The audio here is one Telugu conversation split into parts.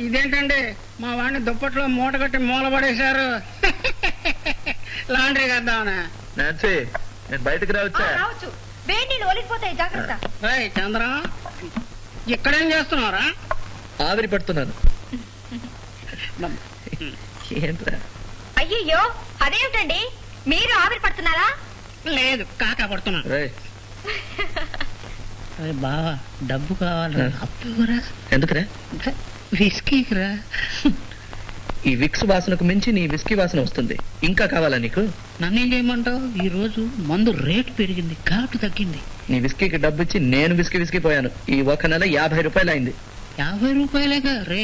ఇదేంటండి మా వాడిని దుప్పట్లో మూట కట్టి మూల పడేశారు. లాండ్రీ కద్దామనా? నాన్సీ, నేను బయటకు రావచ్చా? రావచ్చు. వేడి నీళ్ళు ఒలిగిపోతాయి, జాగ్రత్త. చంద్రం, ఇక్కడేం చేస్తున్నారా? ఆవిరి పడుతున్నాను. ఏంట్రా? అయ్యయ్యో, అదేమిటండి మీరు ఆవిరి పడుతున్నారా? లేదు, కాకా పడుతున్నా. బావా, డబ్బు కావాలి, అప్పురా. ఎందుకురా? విస్కీరా. ఈ విక్స్ వాసనకు మించి నీ విస్కీ వాసన వస్తుంది. ఇంకా కావాలా నీకు? నన్నేం చేయమంటావు? ఈ రోజు మందు రేటు పెరిగింది, ఘాటు తగ్గింది. నీ విస్కీకి డబ్బు ఇచ్చి నేను విస్కీ పోయాను. ఈ ఒక నెల 50 రూపాయలు అయింది. 50 రూపాయలేగా రే.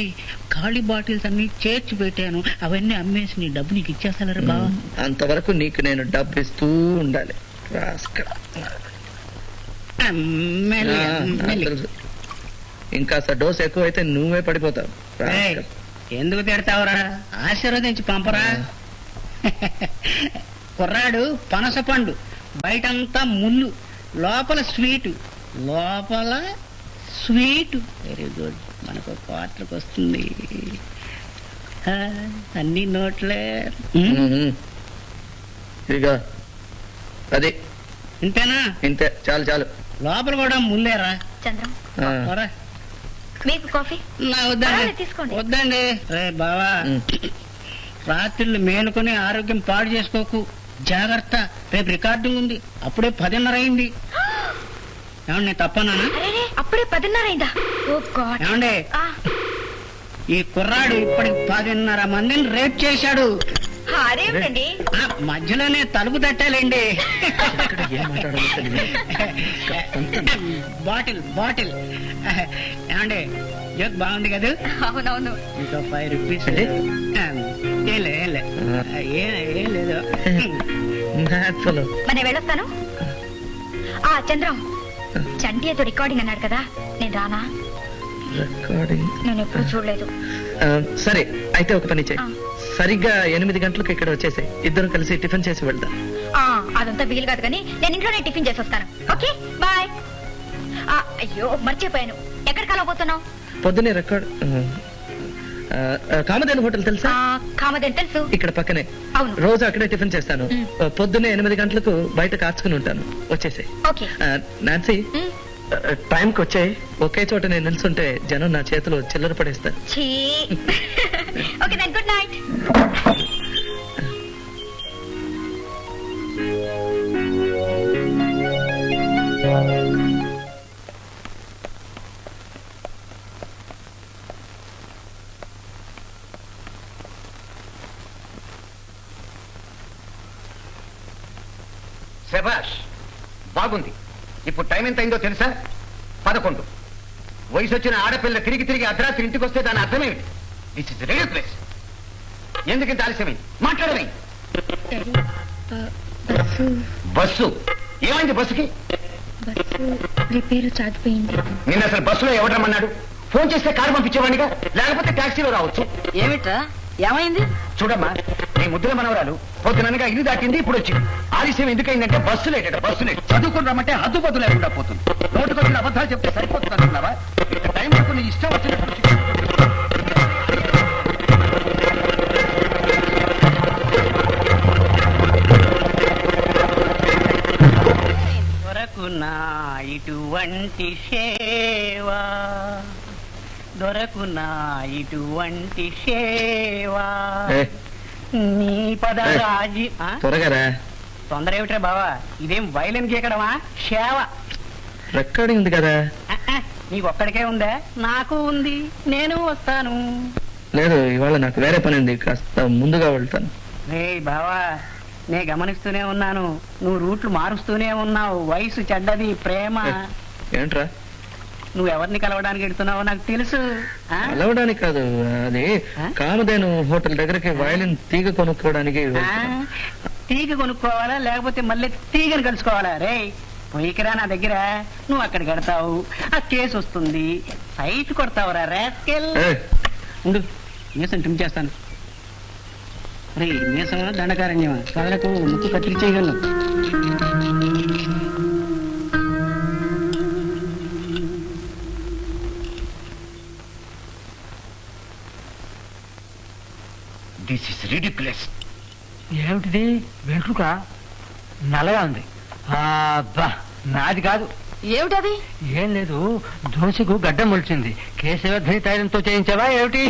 ఖాళీ బాటిల్స్ అన్ని చేర్చి పెట్టాను, అవన్నీ అమ్మేసి నీ డబ్బు నీకు ఇచ్చేస్తారా బావా? అంతవరకు నీకు నేను డబ్బు ఇస్తూ ఉండాలి. ఇంకా డోస్ ఎక్కువైతే నువ్వే పడిపోతావు. ఎందుకు తిడతావురా? ఆశీర్వదించి పంపరా. కుర్రాడు పనస పండు, బయటంతా ముళ్ళు, లోపల స్వీటు. వెరీ గుడ్, మనకు క్వార్టర్కి వస్తుంది. అన్ని నోట్లే. ఇక అది ఇంతేనా? ఇంతే, చాలు. లోపల కూడా ముల్లేరా? చంద్రం, పోరా. మీకు కాఫీ? వద్దండి. రే బావా, రాత్రిళ్ళు మేలుకొని ఆరోగ్యం పాడు చేసుకోకు, జాగ్రత్త. రేపు రికార్డింగ్ ఉంది, అప్పుడే 10:30 అయింది. ఏమండి, నేను తప్పన్నానా? అప్పుడే 10:30 అయిందా? ఏమండి, ఈ కుర్రాడు ఇప్పటికి 10:30 మందిని రేప్ చేశాడు. అదేమిటండి? మధ్యలోనే తలుపు తట్టాలండి. బాటిల్ ఏమండి, జోక్ బాగుంది కదా? అవునవును. ఇంకా 5 రూపీస్. ఏం లేదు. మరి వెళ్ళొస్తాను. చంద్రం, చంటి ఏదో రికార్డింగ్ అన్నాడు కదా, నేను రానా? రికార్డింగ్ నేను ఎప్పుడు చూడలేదు. సరే, అయితే ఒక పని చేయి. సరిగ్గా 8 గంటలకు ఇక్కడ వచ్చేసాయి. ఇద్దరం కలిసి టిఫిన్ చేసి వెళ్దాం. అదంతా వీలు కాదు, కానీ నేను ఇంట్లోనే టిఫిన్ చేసి వస్తాను. Okay, bye. అయ్యో, మర్చిపోయాను. ఎక్కడ కలవబోతున్నావు? పొద్దునే రికార్డ్ కామధేను హోటల్ తెలుసా? కామధేను తెలుసు, ఇక్కడ పక్కనే. అవును, రోజు అక్కడే టిఫిన్ చేస్తాను. పొద్దున్నే 8 గంటలకు బయట కాచుకుని ఉంటాను. వచ్చేసాయి. ఓకే. నాన్సీ, టైంకి వచ్చాయి. ఒకే చోట నేను నిల్చుంటే జనం నా చేతిలో చిల్లర పడేస్తారు. Okay then, good night. శభాష్, బాగుంది. ఇప్పుడు టైం ఎంత అయిందో తెలుసా? 11. వయసు వచ్చిన ఆడపిల్ల తిరిగి అర్ధరాత్రి ఇంటికి వస్తే దాని అర్థమేమిటి? This is ridiculous. ఎందుకు ఇంత ఆలస్యమైంది? మాట్లాడమే. బస్సు ఏమైంది? బస్సుకి రిపేరు చాటిపోయింది. నిన్న అసలు బస్సులో ఎవరు రమ్మన్నాడు? ఫోన్ చేస్తే కారు పంపించేవాడిగా, లేకపోతే టాక్సీలో రావచ్చు. ఏమిట్రా, ఏమైంది? చూడమ్మా, నీ ముద్దుల మనవరాలు పొద్దుననగా ఇల్లు దాటింది, ఇప్పుడు వచ్చింది. ఆలస్యం ఎందుకైందంటే బస్సు లేట. చదువుకుని రమ్మంటే హద్దుపద్దు లేకుండా పోతుంది. నోటుకొచ్చిన అబద్ధాలు చెప్తే సరిపోతుంది అనుకున్నావా? ఇంత టైం వరకు నీ ఇష్టం వచ్చినప్పుడు దొరకునా ఇటువంటి సేవా, దొరకునా ఇటువంటి సేవా, నీ పదరాజి. త్వరగా. తొందర ఏమిట్రా బావా, ఇదేం వైలెన్ గీకడమా? సేవ. రికార్డింగ్ ఉంది కదా. నీకు ఒక్కడికే ఉందా? నాకు ఉంది, నేను వస్తాను. లేదు, ఇవాళ నాకు వేరే పని ఉంది, కాస్త ముందుగా వెళ్తాను. రే బావా, నే గమనిస్తూనే ఉన్నాను, నువ్వు రూట్లు మారుస్తూనే ఉన్నావు. వయసు చెడ్డది, ప్రేమ. ఏంట్రా? నువ్వు ఎవరిని కలవడానికి వెళ్తున్నావో నాకు తెలుసు. కలవడానికి కాదు, అది కామధేను హోటల్ దగ్గరికి వయలిన్ తీగ కొనుక్కోవడానికి. తీగ కొనుక్కోవాలా, లేకపోతే మళ్ళీ తీగని కలుసుకోవాలా? రే పోయికిరా నా దగ్గర. నువ్వు అక్కడికి వెడతావు, ఆ కేసు వస్తుంది, సైట్ కొడతావురా రాస్కెల్. ఉండు, మీసం ట్రిమ్ చేస్తాను. రే మీసమా దండకారణ్యమా? కదలకు, ముక్కు కత్తిరి చేయగలను. This is ridiculous. ఏమిటిది వెంట్రుక నల్లగా ఉంది. అబ్బా నాది కాదు. ఏమిటది? ఏం లేదు, దోశకు గడ్డం మొలిచింది. కేశవధ్వని తైలంతో చేయించావా ఏమిటి?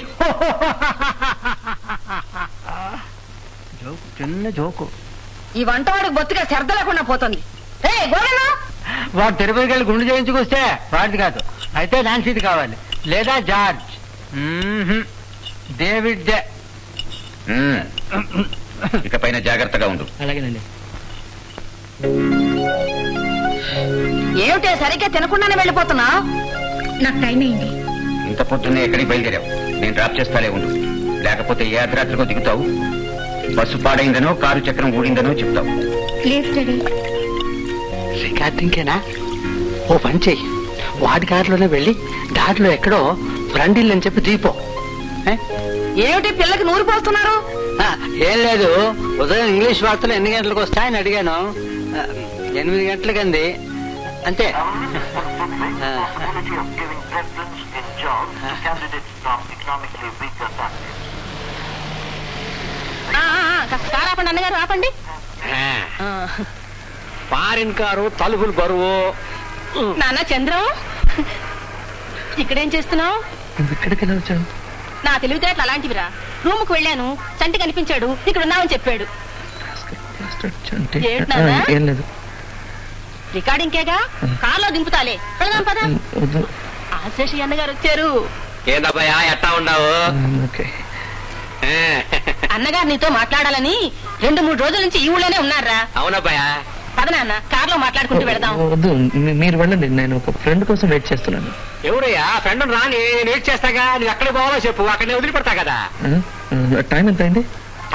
జోకు, చిన్న జోకు. ఈ వంటవాడికి బొత్తిగా శ్రద్ధ లేకుండా పోతుంది. వాడు తిరుపతికి వెళ్ళి గుండు చేయించుకొస్తే వాడిది కాదు, అయితే నాన్సీది కావాలి, లేదా జార్జ్. David day. ఇకపైన జాగ్రత్తగా ఉండు. అలాగేనండి. ఏమిటే సరిగ్గా తినకుండానే వెళ్ళిపోతున్నా? నాకు టైం అయింది. ఇంత పొద్దున్నే ఎక్కడికి బయలుదేరావు? నేను డ్రాప్ చేస్తాలే ఉండు, లేకపోతే ఏ అర్ధరాత్రికో దిగుతావు. బస్సు పాడైందనో కారు చక్రం ఊడిందనో చెప్తావు. లేదు డాడీ. రికార్డింకేనా? ఓ పని చెయ్యి, వాడి కారులోనే వెళ్ళి దారిలో ఎక్కడో ఫ్రండిల్ అని చెప్పి దీపో. ఏమిటి పిల్లకి నూరు పోస్తున్నారు? ఏం లేదు, ఉదయం ఇంగ్లీష్ వార్తలు ఎన్ని గంటలకు వస్తాయని అడిగాను. 8 గంటలకంది అంతే. ఆపండి అన్నగారు, ఆపండి. ఫారిన్ కారు, తలుపులు బరువు. నాన్న చంద్రం, ఇక్కడేం చేస్తున్నావు? ఇక్కడికి వచ్చాను. నా తెలివితేటలు అలాంటివిరా. రూముకు వెళ్ళాను, చంటి కనిపించాడు, ఇక్కడ ఉన్నావని చెప్పాడు. ఏంటి నాన్న? ఏం లేదు, రికార్డింకేగా, కార్లో దింపుతాలే. వెళదాం పద. ఆశేషి అన్నగారు వచ్చారు. ఏందబ్బాయా ఎట్టా ఉండవు? అన్నగారు నీతో మాట్లాడాలని 2-3 రోజుల నుంచి ఈ ఊళ్ళోనే ఉన్నారా? అవునబ్బాయా. పద నాన్న, కార్లో మాట్లాడుకుంటూ వెళదాం. వద్దు, మీరు వెళ్ళండి, నేను ఒక ఫ్రెండ్ కోసం వెయిట్ చేస్తున్నాను. ఎవరయ్యా? ఫ్రెండ్ రాని, నేను వెయిట్ చేస్తాగా. నువ్వు ఎక్కడ పోవాలో చెప్పు, అక్కడనే వదిలిపెడతా కదా. టైం ఎంత అయింది?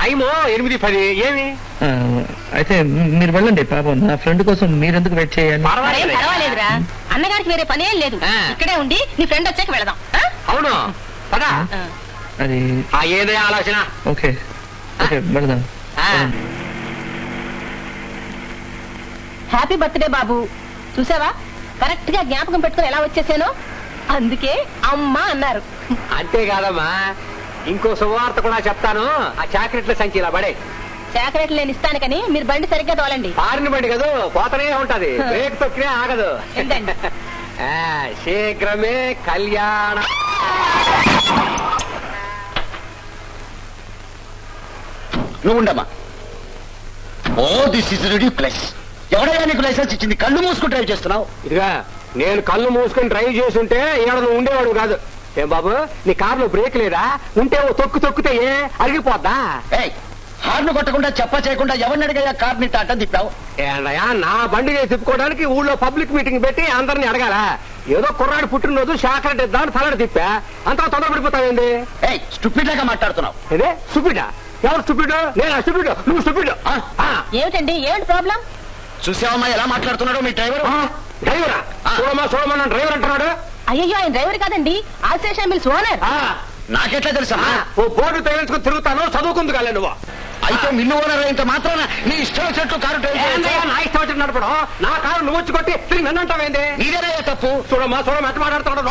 టైము 8:10. ఏమి? అయితే మీరు వెళ్ళండి, పాపం నా ఫ్రెండ్ కోసం మీరెందుకు వెయిట్ చేయాలి? మరేం పర్వాలేదురా, అన్నగారికి వేరే పనేం లేదు. ఇక్కడే ఉండి నీ ఫ్రెండ్ వచ్చాక వెళదాం. అవును పదా. అది ఏదే ఆలోచన. ఓకే ఓకే, వెళదాం. హ్యాపీ బర్త్డే బాబు. చూసావా, కరెక్ట్ గా జ్ఞాపకం పెట్టుకుని ఎలా వచ్చేసానో. అందుకే అమ్మా అన్నారు. అంతేకాదమ్మా, ఇంకో శుభవార్త కూడా చెప్తాను. ఆ చాక్లెట్ల సంచి ఇలా పడే. చాక్లెట్లు నేను ఇస్తాను కానీ మీరు బండి సరిగ్గా తోలండి. పారిన బండి కదా, పోతనే ఉంటది, బ్రేక్ తొక్కినే ఆగదు. ఏంటండి? శీఘ్రమే కళ్యాణం. నువ్వు ఉండమ్మా. Oh this is ridiculous. ఎవడైనా నీకు లైసెన్స్ ఇచ్చింది? కళ్ళు మూసుకుని డ్రైవ్ చేస్తున్నావు. ఇదిగా నేను కళ్ళు మూసుకుని డ్రైవ్ చేస్తుంటే ఏడ నువ్వు ఉండేవాడు కాదు. ఏం బాబు, నీ కారులో బ్రేక్ లేదా? ఉంటే ఓ తొక్కితే ఏ అరిగిపోద్దా? హార్న్ కొట్టకుండా చెప్ప చేయకుండా ఎవరిని అడిగా కార్ ని అడ్డం తిప్పావు? ఏంటయ్యా, నా బండి తిప్పుకోవడానికి ఊళ్ళో పబ్లిక్ మీటింగ్ పెట్టి అందరిని అడగాల? ఏదో కుర్రాడు పుట్టినరోజు చాక్లెట్ ఇద్దామని తలడి తిప్పా, అంతా తొందరపడిపోతావేంది? స్టూపిడ్ లాగా మాట్లాడుతున్నావు. ఏదే స్టూపిడా? ఎవరు స్టూపిడ్? నేను స్టూపిడ్, నువ్వు స్టూపిడ్. ఏమిటండి, ఏమిటి ప్రాబ్లం? చూసావమ్మా ఎలా మాట్లాడుతున్నాడు మీ డ్రైవర్? డ్రైవరా? చూడమా డ్రైవర్ అంటున్నాడు. అయ్యో, ఆయన డ్రైవర్ కాదండి, ఆశేష మిల్స్ ఓనర్. నాకెట్లా తెలుసా? ఓ బోర్డు తగిలించుకుని తిరుగుతాను, చదువుకుంది కాలే నువ్వు. అయితే మిల్లు ఓనర్ అయినంత మాత్రం నీ ఇష్టం వచ్చినట్టు కారు నా ఇష్టం వచ్చినట్టు నడపడం. నా కారు నువ్వు వచ్చి కొట్టి తిరిగి నన్ను అంటావేంది? నీదేనా తప్పు? చూడమ్మా ఎట్లా మాట్లాడుతున్నాడు.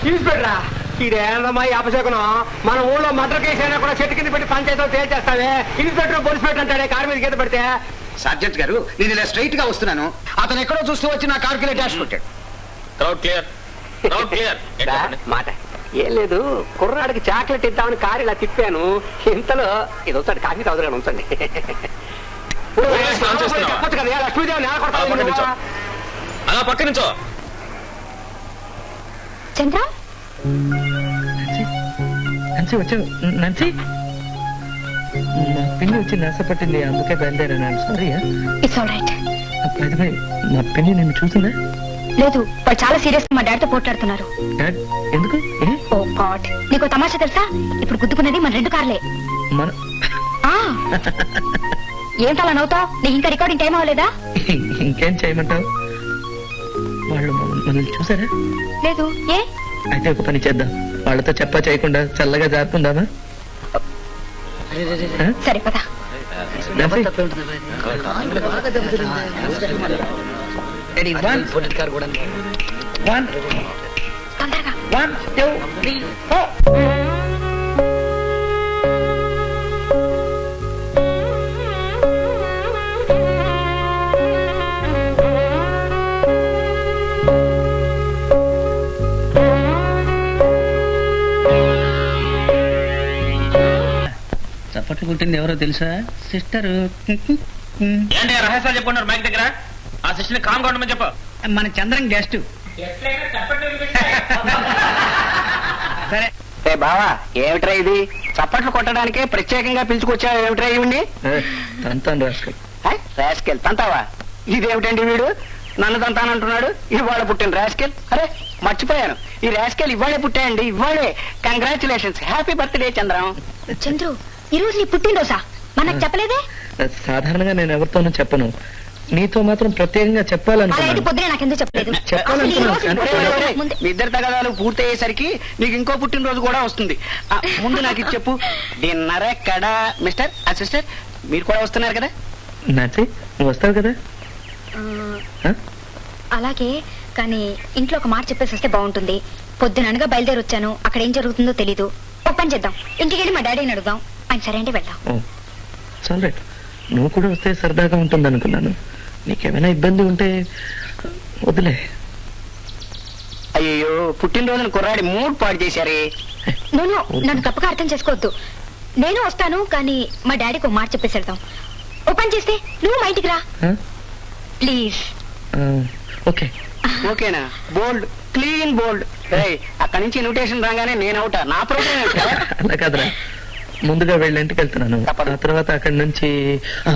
తీసుపెట్టరా. ఇదేందమ్మా ఈ అపశకునం? మన ఊళ్ళో మర్డర్ కేసు అయినా కూడా చెట్టు కింద పెట్టి పంచాయతీలో తేల్చేస్తావే. ఇన్స్పెక్టర్ పోలీస్ పెట్టి అంటాడే కారు మీద గీత పెడితే. సర్జెంట్ గారు, నేను ఇలా స్ట్రైట్ గా వస్తున్నాను, అతను ఎక్కడో చూస్తూ వచ్చి నా కారుకి డాష్ కొట్టాడు. మాట ఏం లేదు, కుర్రాడికి చాక్లెట్ ఇద్దామని కారు ఇలా తిప్పాను. ఇంతలో ఇది వస్తాడు, కాఫీ తాగుతాను, ఉంచండి. అలా పక్క నుంచో. చంద్ర, నంచి వచ్చావు? నంచి, మా పిన్ని వచ్చి నాసపట్టింది, అందుకే బయలుదేరాను. సారీ. It's all right. మా పిన్ని నిన్ను చూసిందా? లేదు, వాళ్ళు చాలా సీరియస్ గా మా డాడీతో పోట్లాడుతున్నారు. ఎందుకు? ఓ గాడ్, నీకు తమాషా తెలుసా? ఇప్పుడు గుద్దుకున్నది మన 2 కార్లే. ఏంటలా నవ్వుతావు? నీకు ఇంకా రికార్డింగ్ టైం అవ్వలేదా? ఇంకేం చేయమంటావు? వాళ్ళు మనల్ని చూసారా? లేదు. ఏ? అయితే ఒక పని చేద్దాం, వాళ్ళతో చెప్పా చేయకుండా చల్లగా జారుకుందామా? సరే పదా. Ready, 1, 2, 3. చప్పట్లు కొట్టింది ఎవరో తెలుసా? సిస్టరు. ఏంటి రహస్యాలు చెప్పుకున్నారు మైక్ దగ్గర? ఆ శిష్యుని కామ్ ఉండమని చెప్పు. మన చంద్రం గెస్ట్. సరే బావా, ఏమిట్రా ఇది? చప్పట్లు కొట్టడానికే ప్రత్యేకంగా పిలుచుకొచ్చావు. ఏమిట్రా ఇవ్వండి? తంతాను రాస్కల్. రాస్కెల్ తంతావా? ఇదేమిటండి వీడు నన్ను తంతానంటున్నాడు? ఇవాళ పుట్టిన రాస్కెల్. అరే మర్చిపోయాను, ఈ రాస్కెల్ ఇవాళే పుట్టాయండి. ఇవాళే. Congratulations, happy birthday Chandram. Chandru, ఈ రోజు నీ పుట్టినరోజా? మనకు చెప్పలేదే? సాధారణంగా నేను ఎవరితోనూ చెప్పను, నీతో మాత్రం ప్రత్యేకంగా అలా అయితే చెప్పాలనుకున్నాను. పొద్దునే నాకెందుకు చెప్పలేదు? చెప్పాలనుకున్నాను. అసలు ఈ రోజు ఒరేయ్, ముందే- మీ ఇద్దరు తగాదాలు పూర్తయ్యేసరికి నీకు ఇంకో పుట్టినరోజు కూడా వస్తుంది. ముందు నాకు ఇది చెప్పు, డిన్నర్ ఎక్కడ? మిస్టర్ సిస్టర్ మీరు కూడా వస్తున్నారు కదా? నాచి నువ్వు వస్తావు కదా? ఆ? అలాగే, కానీ ఇంట్లో ఒక మాట చెప్పేసి వస్తే బాగుంటుంది. పొద్దుననగా బయలుదేరి వచ్చాను, అక్కడ ఏం జరుగుతుందో తెలీదు. ఒక పని చేద్దాం, ఇంటికి వెళ్ళి మా డాడీని అడుగుదాం. ఆయన సరే అంటే వెళ్దాం. ఓ, చాలు రైట్. నువ్వు కూడా వస్తే సరదాగా ఉంటుంది అనుకున్నాను. నీకేమైనా ఇబ్బంది ఉంటే వదిలే. అయ్యో, పుట్టినరోజున కుర్రాడి మూడ్ పాడు చేశారే. నువ్వు నన్ను తప్పగా అర్థం చేసుకోవద్దు. నేను వస్తాను, కానీ మా డాడీకి ఒక మాట చెప్పేసి వెళ్దాం. ఓ పని చేస్తే నువ్వు మా ఇంటికి రా ఆ? ప్లీజ్. ఆ, ఓకే. ఓకేనా? బోల్డ్, క్లీన్ బోల్డ్. అక్కడి నుంచి ఇన్విటేషన్ రాగానే నేను అవుతా. నా ప్రోగ్రామ్ అలా కాదురా, ముందుగా వెళ్ళి ఇంటికి వెళ్తున్నాను. తప్పదు. ఆ తర్వాత అక్కడి నుంచి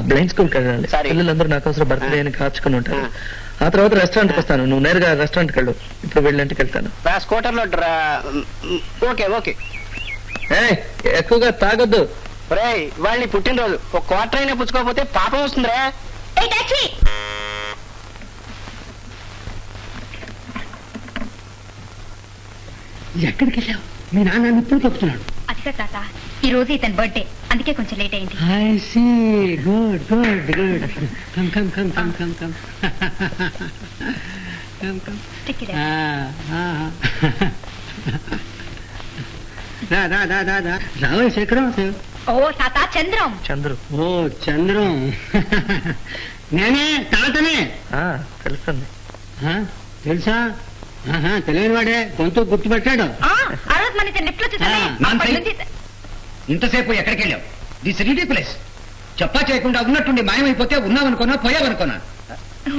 బ్లైండ్ స్కూల్కి వెళ్ళాలి. సరే. పిల్లలందరూ నా కోసం బర్త్డే అని కాచుకుని ఉంటారు. ఆ. ఆ తర్వాత రెస్టారెంట్కి వస్తాను. నువ్వు నేరుగా రెస్టారెంట్కి వెళ్ళు. ఇప్పుడు వెళ్ళి ఇంటికి వెళ్తాను. స్కూటర్ లో ఓకే ఓకే. ఏయ్, ఎక్కువగా తాగొద్దు. ఒరేయ్, వాళ్ళ నీ పుట్టినరోజు ఒక క్వార్టర్ అయినా పుచ్చుకోకపోతే పాపం వస్తుందిరా. ఏ టాక్సీ! ఎక్కడికి వెళ్ళావు? మీ నాన్న ఇప్పుడు చెప్తున్నాడు. అదిగా తాత, ఈ రోజు ఇతని బర్త్డే, అందుకే కొంచెం లేట్ అయింది. I see. Good, good, good. Come, come, come, come, come, come. Come, come. Stick it Ah. దా. రావే శేఖరం. ఓ తాత, చంద్రం. చంద్రు. ఓ చంద్రం. నేనే తాతనే. తెలుస్తుంది. తెలుసా? తెలియని వాడే గొంతు గుర్తుపెట్టాడు. ఆ రోజు మన ఇతను లిఫ్ట్ లో చూసానే, ఆ, అప్పటి నుంచి ఇంతసేపు ఎక్కడికి వెళ్ళావు? This ridiculous. చెప్పా చేయకుండా ఉన్నట్టుండి మాయమైపోతే ఉన్నావనుకున్నా పోయావనుకున్నా.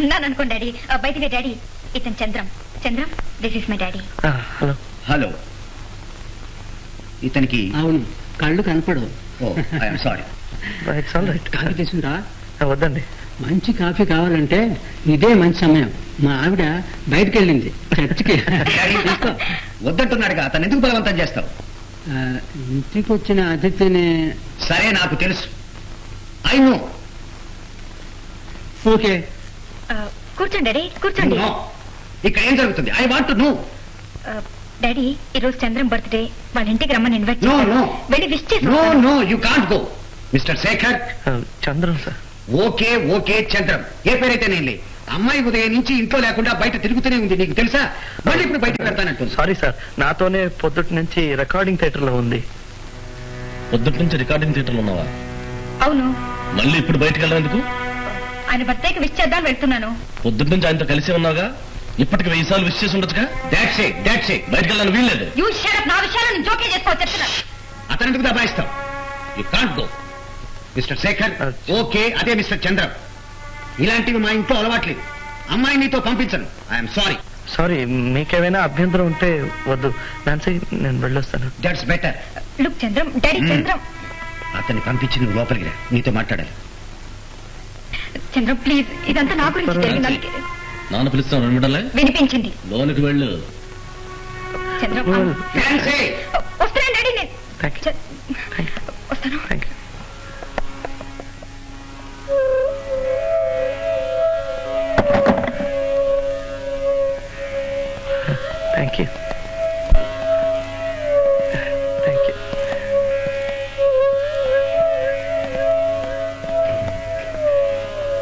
ఉన్నాను అనుకోండి డాడీ. బయటికి డాడీ, ఇతను Chandram. Chandram, this is my daddy. Hello. Hello. ఇతనికి అవును, కళ్ళు కనపడవు. Oh, I'm sorry. It's all right. Coffee తీసుకుంటా? వద్దండి. మంచి కాఫీ కావాలంటే ఇదే మంచి సమయం. మా ఆవిడ బయటకు వెళ్ళింది చర్చికి. తీసుకో. వద్దంటున్నాడుగా, అతను ఎందుకు బలవంతం చేస్తావు? ఇంటికి వచ్చిన అతిథిని. సరే, నాకు తెలుసు. I know. ఓకే. కూర్చోండి డాడీ, కూర్చోండి. ఇక్కడ ఏం జరుగుతుంది? I want to know. Daddy, ఈ రోజు చంద్రం బర్త్డే, వాళ్ళ ఇంటికి రమ్మని ఇన్వైట్ No, చేశారు. no. వెళ్ళి విష్ చేసి నో వస్తాను. No, you can't go. Mister Shekhar. Chandram sir. Okay okay Chandram, ఏ పేరైతే నేను అమ్మాయి ఉదయం నుంచి ఇంట్లో లేకుండా బయట తిరుగుతూనే ఉంది, నీకు తెలుసా? మళ్ళీ ఇప్పుడు బయటకు పెడతానంటుంది. సారీ సార్, నాతోనే పొద్దుటి నుంచి రికార్డింగ్ థియేటర్ లో ఉంది. పొద్దుటి నుంచి రికార్డింగ్ థియేటర్లో ఉన్నావా? అవును, మళ్ళీ ఇప్పుడు బయటకు వెళ్ళేందుకు? ఆయన బర్త్డేకి విష్ చేద్దాం వెళ్తున్నాను. పొద్దుటి నుంచి ఆయనతో కలిసి ఉన్నావుగా, ఇప్పటికి 1000 సార్లు విష్ చేసి ఉండొచ్చుగా. That's it, that's it. బయటకు వెళ్ళాలని వీల్లేదు. You shut up. నా విషయాలు నేను జోకే చేసుకోవచ్చు చెప్తున్నాను. అతను ఎందుకు దబాయిస్తావు? You can't go. Mister Shekhar. Okay, అదే మిస్టర్ చంద్రం. ఇలాంటివి మా ఇంట్లో అలవాట్లేదు. అమ్మాయి నీతో పంపించను. I'm sorry. సారీ, మీకేమైనా అభ్యంతరం ఉంటే వద్దు. నాన్సీ, నేను వెళ్ళొస్తాను. That's better. Look Chandram, daddy Chandram. అతన్ని పంపించి నువ్వు లోపలికి రా, నీతో మాట్లాడాలి. చంద్రం ప్లీజ్, ఇదంతా నా గురించి జరిగింది. అందుకే నాన్న పిలుస్తాను, 2 నిమిషాలే. వినిపించింది. లోనికి వెళ్ళు. చంద్రం నాన్సీ! వస్తున్నాను డాడీ. నేను థ్యాంక్ యూ. వస్తాను. Thank you. Thank you. Thank you.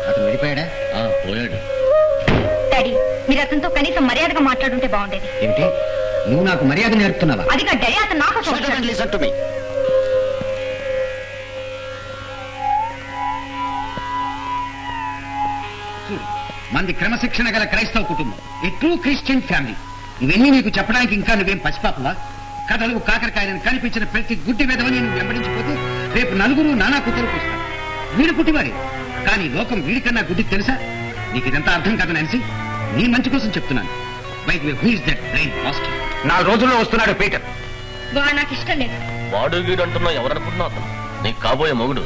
అతను వెళ్ళిపోయాడా? పోయాడు. డాడీ, మీరు అతనితో కనీసం మర్యాదగా మాట్లాడుంటే బాగుండేది. ఏమిటి? నువ్వు నాకు మర్యాద నేర్పుతున్నావా? అది కాదు డాడీ, అతను నాకు మంది క్రమశిక్షణ గల క్రైస్తవ కుటుంబం, ఏ ట్రూ క్రిస్టియన్ ఫ్యామిలీ. ఇవన్నీ నీకు చెప్పడానికి ఇంకా నువ్వేం పసిపాపవా? కథలు కాకరకాయలను కనిపించిన ప్రతి గుడ్డి వెధవని నువ్వు వెంబడించిపోతే రేపు నలుగురు నానా కుతలు కూస్తారు. వీడు పుట్టివాడే, కానీ లోకం వీడికన్నా గుడ్డి తెలుసా? నీకు ఇదంతా అర్థం కాదని అనిసి నీ మంచి కోసం చెప్తున్నాను. By the way, who is that brain master? 4 రోజుల్లో వస్తున్నాడు పీటర్. నాకు ఇష్టం లేదు. వాడు గీడు అంటున్నావు, ఎవరనుకుంటున్నావు? అతను నీకు కాబోయే మొగుడు.